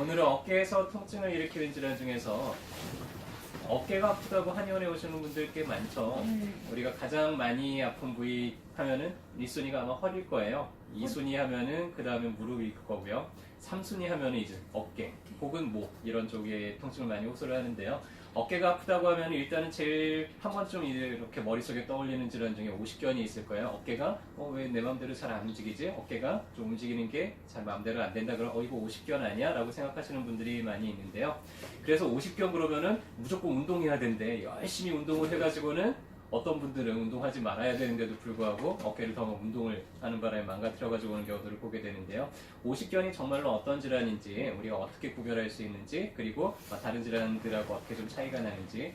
오늘은 어깨에서 통증을 일으키는 질환 중에서 어깨가 아프다고 한의원에 오시는 분들 꽤 많죠. 우리가 가장 많이 아픈 부위 하면은 1순위가 아마 허리일 거예요. 2순위 하면은 그 다음에 무릎일 거고요. 3순위 하면은 이제 어깨 혹은 목 이런 쪽에 통증을 많이 호소를 하는데요. 어깨가 아프다고 하면 일단은 제일 한 번쯤 이렇게 머릿속에 떠올리는 질환 중에 오십견이 있을 거예요. 어깨가 왜 내 마음대로 잘 안 움직이지? 어깨가 좀 움직이는 게 잘 마음대로 안 된다 그러면 이거 오십견 아니야? 라고 생각하시는 분들이 많이 있는데요. 그래서 오십견 그러면은 무조건 운동해야 된대. 열심히 운동을 해가지고는 어떤 분들은 운동하지 말아야 되는데도 불구하고 어깨를 더 운동을 하는 바람에 망가뜨려가지고 오는 경우들을 보게 되는데요. 오십견이 정말로 어떤 질환인지 우리가 어떻게 구별할 수 있는지 그리고 다른 질환들하고 어떻게 좀 차이가 나는지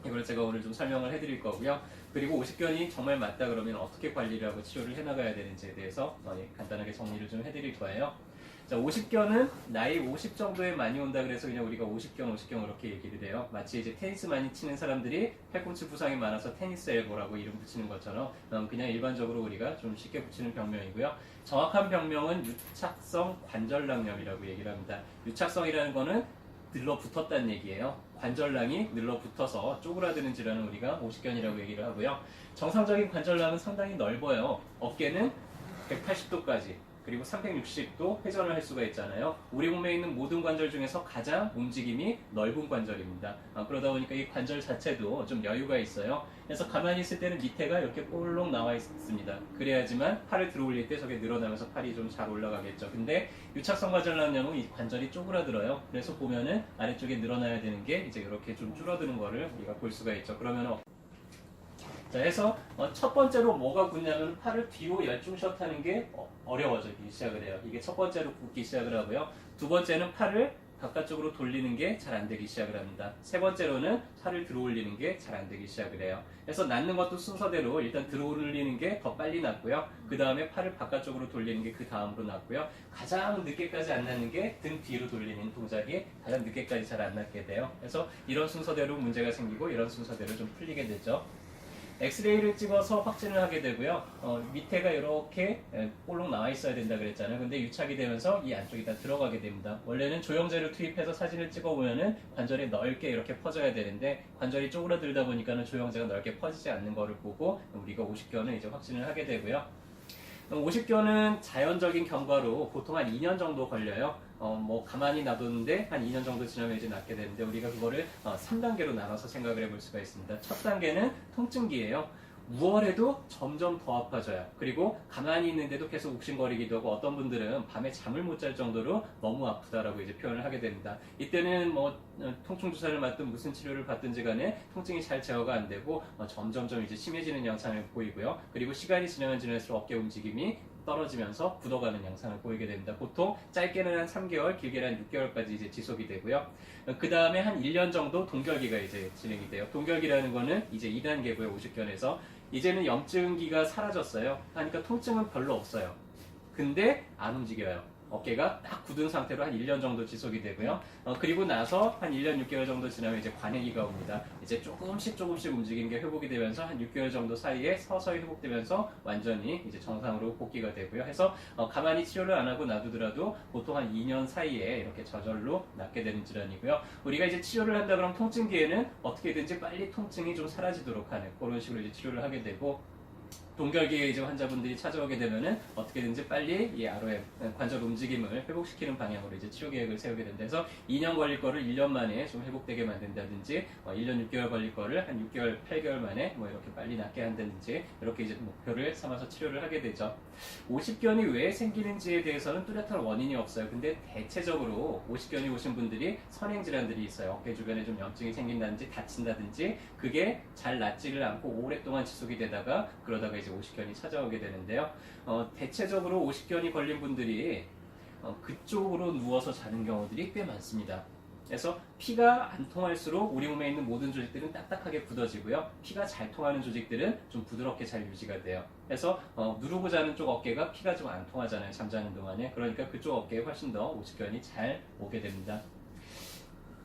이걸 제가 오늘 좀 설명을 해드릴 거고요. 그리고 오십견이 정말 맞다 그러면 어떻게 관리를 하고 치료를 해나가야 되는지에 대해서 간단하게 정리를 좀 해드릴 거예요. 자, 오십견은 나이 50 정도에 많이 온다 그래서 그냥 우리가 오십견 이렇게 얘기를 해요. 마치 이제 테니스 많이 치는 사람들이 팔꿈치 부상이 많아서 테니스 엘보라고 이름 붙이는 것처럼 그냥 일반적으로 우리가 좀 쉽게 붙이는 병명이고요. 정확한 병명은 유착성 관절낭염이라고 얘기를 합니다. 유착성이라는 거는 늘러붙었다는 얘기예요. 관절낭이 늘러붙어서 쪼그라드는 질환은 우리가 오십견이라고 얘기를 하고요. 정상적인 관절낭은 상당히 넓어요. 어깨는 180도까지 그리고 360도 회전을 할 수가 있잖아요. 우리 몸에 있는 모든 관절 중에서 가장 움직임이 넓은 관절입니다. 그러다 보니까 이 관절 자체도 좀 여유가 있어요. 그래서 가만히 있을 때는 밑에가 이렇게 볼록 나와 있습니다. 그래야지만 팔을 들어 올릴 때 저게 늘어나면서 팔이 좀 잘 올라가겠죠. 근데 유착성 관절낭염은 이 관절이 쪼그라들어요. 그래서 보면은 아래쪽에 늘어나야 되는 게 이제 이렇게 좀 줄어드는 거를 우리가 볼 수가 있죠. 그러면 자, 해서 첫 번째로 뭐가 굳냐면 팔을 뒤로 열중샷 하는 게 어려워지기 시작을 해요. 이게 첫 번째로 굳기 시작을 하고요. 두 번째는 팔을 바깥쪽으로 돌리는 게 잘 안 되기 시작을 합니다. 세 번째로는 팔을 들어 올리는 게 잘 안 되기 시작을 해요. 그래서 낫는 것도 순서대로 일단 들어 올리는 게 더 빨리 낫고요. 그 다음에 팔을 바깥쪽으로 돌리는 게 그 다음으로 낫고요. 가장 늦게까지 안 낫는 게 등 뒤로 돌리는 동작이 가장 늦게까지 잘 안 낫게 돼요. 그래서 이런 순서대로 문제가 생기고 이런 순서대로 좀 풀리게 되죠. 엑스레이를 찍어서 확진을 하게 되고요. 밑에가 이렇게 볼록 나와 있어야 된다 그랬잖아요. 근데 유착이 되면서 이 안쪽이 다 들어가게 됩니다. 원래는 조영제를 투입해서 사진을 찍어보면은 관절이 넓게 이렇게 퍼져야 되는데 관절이 쪼그라들다 보니까는 조영제가 넓게 퍼지지 않는 거를 보고 우리가 오십견을 이제 확진을 하게 되고요. 오십견은 자연적인 경과로 보통 한 2년 정도 걸려요. 뭐 가만히 놔뒀는데 한 2년 정도 지나면 이제 낫게 되는데 우리가 그거를 3단계로 나눠서 생각을 해볼 수가 있습니다. 첫 단계는 통증기예요. 무얼해도 점점 더 아파져요. 그리고 가만히 있는데도 계속 욱신거리기도 하고 어떤 분들은 밤에 잠을 못 잘 정도로 너무 아프다라고 이제 표현을 하게 됩니다. 이때는 뭐 통증 주사를 맞든 무슨 치료를 받든지 간에 통증이 잘 제어가 안 되고 점점점 이제 심해지는 양상을 보이고요. 그리고 시간이 지나면 지날수록 어깨 움직임이 떨어지면서 굳어가는 양상을 보이게 됩니다. 보통 짧게는 한 3개월, 길게는 한 6개월까지 이제 지속이 되고요. 그 다음에 한 1년 정도 동결기가 이제 진행이 돼요. 동결기라는 거는 이제 2단계고요, 오십견에서. 이제는 염증기가 사라졌어요. 하니까 통증은 별로 없어요. 근데 안 움직여요. 어깨가 딱 굳은 상태로 한 1년 정도 지속이 되고요. 그리고 나서 한 1년 6개월 정도 지나면 이제 관해기가 옵니다. 이제 조금씩 움직이는 게 회복이 되면서 한 6개월 정도 사이에 서서히 회복되면서 완전히 이제 정상으로 복귀가 되고요. 해서 가만히 치료를 안 하고 놔두더라도 보통 한 2년 사이에 이렇게 저절로 낫게 되는 질환이고요. 우리가 이제 치료를 한다 그러면 통증기에는 어떻게든지 빨리 통증이 좀 사라지도록 하는 그런 식으로 이제 치료를 하게 되고 동결기에 이제 환자분들이 찾아오게 되면은 어떻게든지 빨리 이 아로에 관절 움직임을 회복시키는 방향으로 이제 치료 계획을 세우게 된다 해서 2년 걸릴 거를 1년 만에 좀 회복되게 만든다든지 1년 6개월 걸릴 거를 한 6개월, 8개월 만에 뭐 이렇게 빨리 낫게 한다든지 이렇게 이제 목표를 삼아서 치료를 하게 되죠. 오십견이 왜 생기는지에 대해서는 뚜렷한 원인이 없어요. 근데 대체적으로 오십견이 오신 분들이 선행 질환들이 있어요. 어깨 주변에 좀 염증이 생긴다든지 다친다든지 그게 잘 낫지를 않고 오랫동안 지속이 되다가 그러다가 이제 오십견이 찾아오게 되는데요. 대체적으로 오십견이 걸린 분들이 그쪽으로 누워서 자는 경우들이 꽤 많습니다. 그래서 피가 안 통할수록 우리 몸에 있는 모든 조직들은 딱딱하게 굳어지고요. 피가 잘 통하는 조직들은 좀 부드럽게 잘 유지가 돼요. 그래서 누르고 자는 쪽 어깨가 피가 좀 안 통하잖아요. 잠자는 동안에. 그러니까 그쪽 어깨에 훨씬 더 오십견이 잘 오게 됩니다.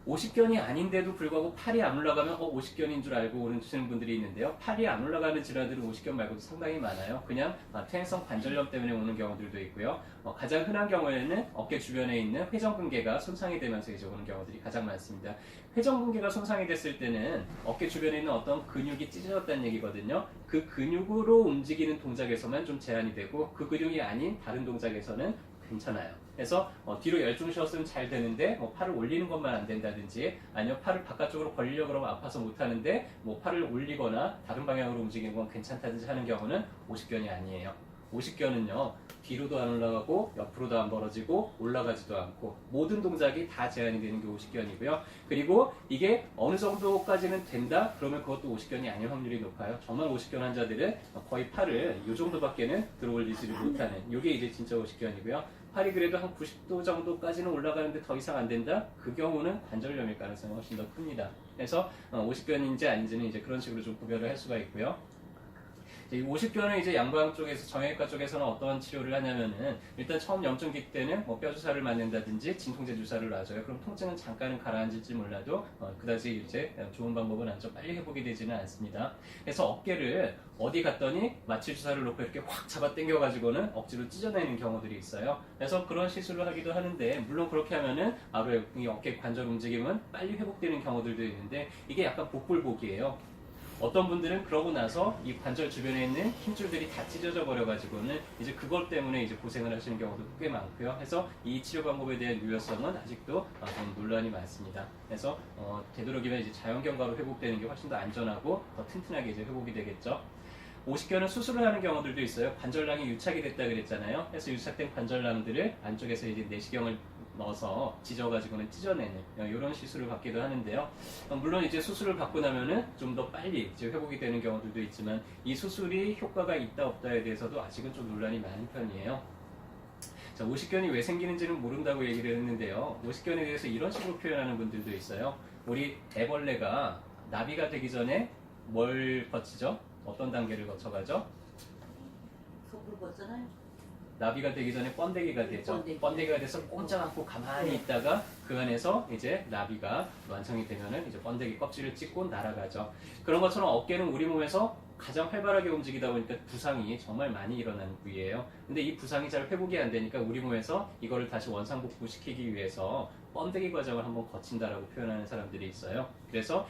50견이 아닌데도 불구하고 팔이 안 올라가면 50견인 줄 알고 오시는 분들이 있는데요. 팔이 안 올라가는 질환들은 50견 말고도 상당히 많아요. 그냥 퇴행성 관절염 때문에 오는 경우들도 있고요. 가장 흔한 경우에는 어깨 주변에 있는 회전근개가 손상이 되면서 이제 오는 경우들이 가장 많습니다. 회전근개가 손상이 됐을 때는 어깨 주변에 있는 어떤 근육이 찢어졌다는 얘기거든요. 그 근육으로 움직이는 동작에서만 좀 제한이 되고 그 근육이 아닌 다른 동작에서는 괜찮아요. 그래서 뒤로 열중 쉬었으면 잘 되는데 팔을 올리는 것만 안 된다든지 아니면 팔을 바깥쪽으로 벌리려고 그러면 아파서 못 하는데 팔을 올리거나 다른 방향으로 움직이는 건 괜찮다든지 하는 경우는 50견이 아니에요. 50견은요 뒤로도 안 올라가고 옆으로도 안 벌어지고 올라가지도 않고 모든 동작이 다 제한이 되는 게 50견이고요. 그리고 이게 어느 정도까지는 된다? 그러면 그것도 50견이 아닐 확률이 높아요. 정말 50견 환자들은 거의 팔을 이 정도밖에는 들어올리지를 못하는 이게 이제 진짜 50견이고요. 팔이 그래도 한 90도 정도까지는 올라가는데 더 이상 안 된다? 그 경우는 관절염일 가능성이 훨씬 더 큽니다. 그래서 50견인지 아닌지는 이제 그런 식으로 좀 구별을 할 수가 있고요. 이 50견을 이제 양방 쪽에서 정형외과 쪽에서는 어떤 치료를 하냐면은 일단 처음 염증기 때는 뼈 주사를 맞는다든지 진통제 주사를 놔줘요. 그럼 통증은 잠깐은 가라앉을지 몰라도 그다지 이제 좋은 방법은 아니죠. 빨리 회복이 되지는 않습니다. 그래서 어깨를 어디 갔더니 마취 주사를 놓고 이렇게 확 잡아 당겨가지고는 억지로 찢어내는 경우들이 있어요. 그래서 그런 시술을 하기도 하는데 물론 그렇게 하면은 바로 이 어깨 관절 움직임은 빨리 회복되는 경우들도 있는데 이게 약간 복불복이에요. 어떤 분들은 그러고 나서 이 관절 주변에 있는 힘줄들이 다 찢어져 버려가지고는 이제 그것 때문에 이제 고생을 하시는 경우도 꽤 많고요. 그래서 이 치료 방법에 대한 유효성은 아직도 좀 논란이 많습니다. 그래서 되도록이면 이제 자연경과로 회복되는 게 훨씬 더 안전하고 더 튼튼하게 이제 회복이 되겠죠. 50견은 수술을 하는 경우들도 있어요. 관절낭이 유착이 됐다 그랬잖아요. 그래서 유착된 관절낭들을 안쪽에서 이제 내시경을 넣어서 찢어가지고는 찢어내는 이런 시술을 받기도 하는데요. 물론 이제 수술을 받고 나면은 좀 더 빨리 이제 회복이 되는 경우들도 있지만 이 수술이 효과가 있다 없다에 대해서도 아직은 좀 논란이 많은 편이에요. 자, 50견이 왜 생기는지는 모른다고 얘기를 했는데요. 50견에 대해서 이런 식으로 표현하는 분들도 있어요. 우리 애벌레가 나비가 되기 전에 뭘 거치죠? 어떤 단계를 거쳐가죠? 속으로 벗잖아요. 나비가 되기 전에 번데기가 되죠. 번데기가 돼서 꼼짝 않고 가만히 있다가 그 안에서 이제 나비가 완성이 되면은 이제 번데기 껍질을 찢고 날아가죠. 그런 것처럼 어깨는 우리 몸에서 가장 활발하게 움직이다 보니까 부상이 정말 많이 일어나는 부위예요. 근데 이 부상이 잘 회복이 안 되니까 우리 몸에서 이거를 다시 원상복구시키기 위해서 번데기 과정을 한번 거친다라고 표현하는 사람들이 있어요. 그래서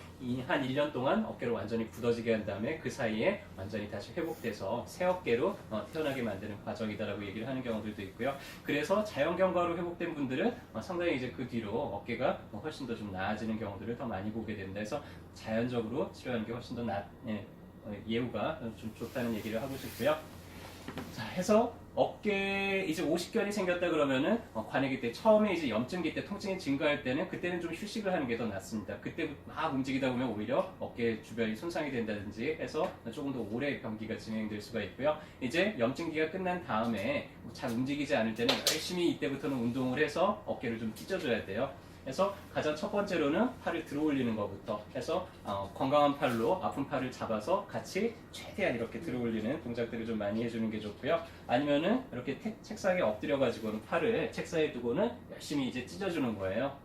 한 1년 동안 어깨를 완전히 굳어지게 한 다음에 그 사이에 완전히 다시 회복돼서 새 어깨로 태어나게 만드는 과정이다라고 얘기를 하는 경우들도 있고요. 그래서 자연경과로 회복된 분들은 상당히 이제 그 뒤로 어깨가 훨씬 더 좀 나아지는 경우들을 더 많이 보게 된다 해서 자연적으로 치료하는 게 훨씬 더 예후가 좀 좋다는 얘기를 하고 싶고요. 자, 해서 어깨에 이제 50견이 생겼다 그러면은 관역이 때 처음에 이제 염증기 때 통증이 증가할 때는 그때는 좀 휴식을 하는 게 더 낫습니다. 그때 막 움직이다 보면 오히려 어깨 주변이 손상이 된다든지 해서 조금 더 오래 병기가 진행될 수가 있고요. 이제 염증기가 끝난 다음에 잘 움직이지 않을 때는 열심히 이때부터는 운동을 해서 어깨를 좀 찢어줘야 돼요. 그래서 가장 첫 번째로는 팔을 들어 올리는 것부터 해서 건강한 팔로 아픈 팔을 잡아서 같이 최대한 이렇게 들어 올리는 동작들을 좀 많이 해주는 게 좋고요. 아니면은 이렇게 책상에 엎드려 가지고는 팔을 책상에 두고는 열심히 이제 찢어주는 거예요.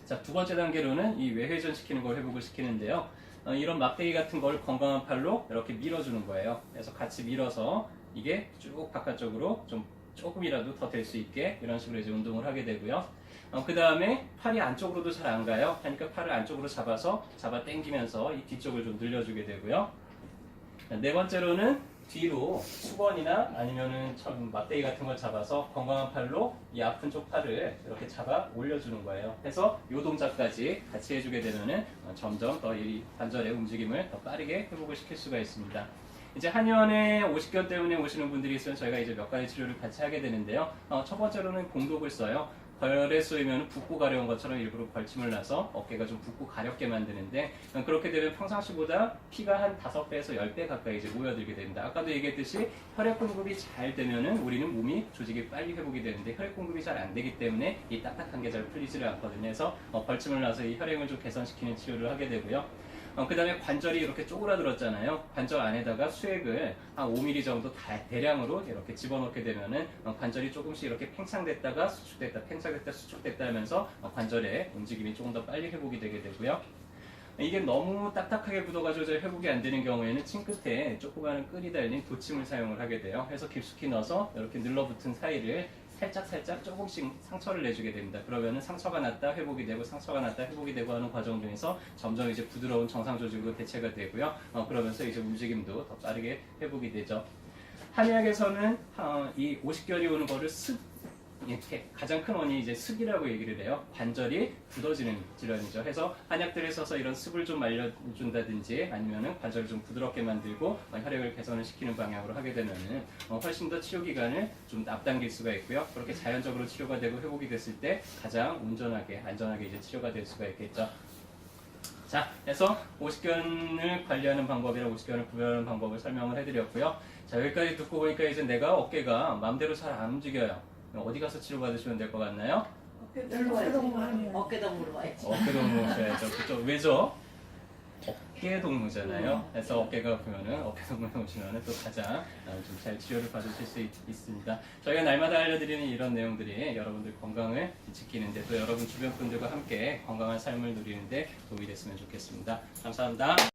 자, 두 번째 단계로는 이 외회전 시키는 걸 회복을 시키는데요. 이런 막대기 같은 걸 건강한 팔로 이렇게 밀어주는 거예요. 그래서 같이 밀어서 이게 쭉 바깥쪽으로 좀 조금이라도 더 될 수 있게 이런 식으로 이제 운동을 하게 되고요. 그 다음에 팔이 안쪽으로도 잘 안 가요. 하니까 팔을 안쪽으로 잡아서 잡아 당기면서 이 뒤쪽을 좀 늘려주게 되고요. 네 번째로는 뒤로 수건이나 아니면은 막대기 같은 걸 잡아서 건강한 팔로 이 아픈 쪽 팔을 이렇게 잡아 올려주는 거예요. 그래서 이 동작까지 같이 해주게 되면은 점점 더 이 관절의 움직임을 더 빠르게 회복을 시킬 수가 있습니다. 이제 한의원에 50견 때문에 오시는 분들이 있으면 저희가 이제 몇 가지 치료를 같이 하게 되는데요. 첫 번째로는 공독을 써요. 벌에 쏘이면 붓고 가려운 것처럼 일부러 벌침을 놔서 어깨가 좀 붓고 가렵게 만드는데 그렇게 되면 평상시보다 피가 한 5배에서 10배 가까이 이제 모여들게 됩니다. 아까도 얘기했듯이 혈액 공급이 잘 되면은 우리는 몸이 조직이 빨리 회복이 되는데 혈액 공급이 잘 안 되기 때문에 이 딱딱한 게 잘 풀리지를 않거든요. 그래서 벌침을 놔서 이 혈액을 좀 개선시키는 치료를 하게 되고요. 그 다음에 관절이 이렇게 쪼그라들었잖아요. 관절 안에다가 수액을 한 5mm 정도 대량으로 이렇게 집어넣게 되면은 관절이 조금씩 이렇게 팽창됐다가 수축됐다, 팽창됐다, 수축됐다 하면서 관절의 움직임이 조금 더 빨리 회복이 되게 되고요. 이게 너무 딱딱하게 묻어가지고 잘 회복이 안 되는 경우에는 침 끝에 조그마한 끈이 달린 도침을 사용을 하게 돼요. 해서 깊숙이 넣어서 이렇게 늘러붙은 사이를 살짝 조금씩 상처를 내주게 됩니다. 그러면은 상처가 났다 회복이 되고 상처가 났다 회복이 되고 하는 과정 중에서 점점 이제 부드러운 정상 조직으로 대체가 되고요. 그러면서 이제 움직임도 더 빠르게 회복이 되죠. 한의학에서는 이 오십견이 오는 거를 이렇게 가장 큰 원인이 이제 습이라고 얘기를 해요. 관절이 굳어지는 질환이죠. 해서 한약들에 써서 이런 습을 좀 말려준다든지 아니면은 관절을 좀 부드럽게 만들고 혈액을 개선을 시키는 방향으로 하게 되면은 훨씬 더 치료 기간을 좀 앞당길 수가 있고요. 그렇게 자연적으로 치료가 되고 회복이 됐을 때 가장 온전하게 안전하게 이제 치료가 될 수가 있겠죠. 자, 그래서 오십견을 관리하는 방법이랑 오십견을 구별하는 방법을 설명을 해드렸고요. 자, 여기까지 듣고 보니까 이제 내가 어깨가 마음대로 잘 안 움직여요. 어디 가서 치료받으시면 될 것 같나요? 어깨 동무로 와야지. 어깨 동무셔야죠. 그죠? 왜죠? 어깨 동무잖아요. 그래서 어깨가 보면은 어깨 동무에 오시면은 또 가장 좀 잘 치료를 받으실 수 있습니다. 저희가 날마다 알려드리는 이런 내용들이 여러분들 건강을 지키는데 또 여러분 주변 분들과 함께 건강한 삶을 누리는데 도움이 됐으면 좋겠습니다. 감사합니다.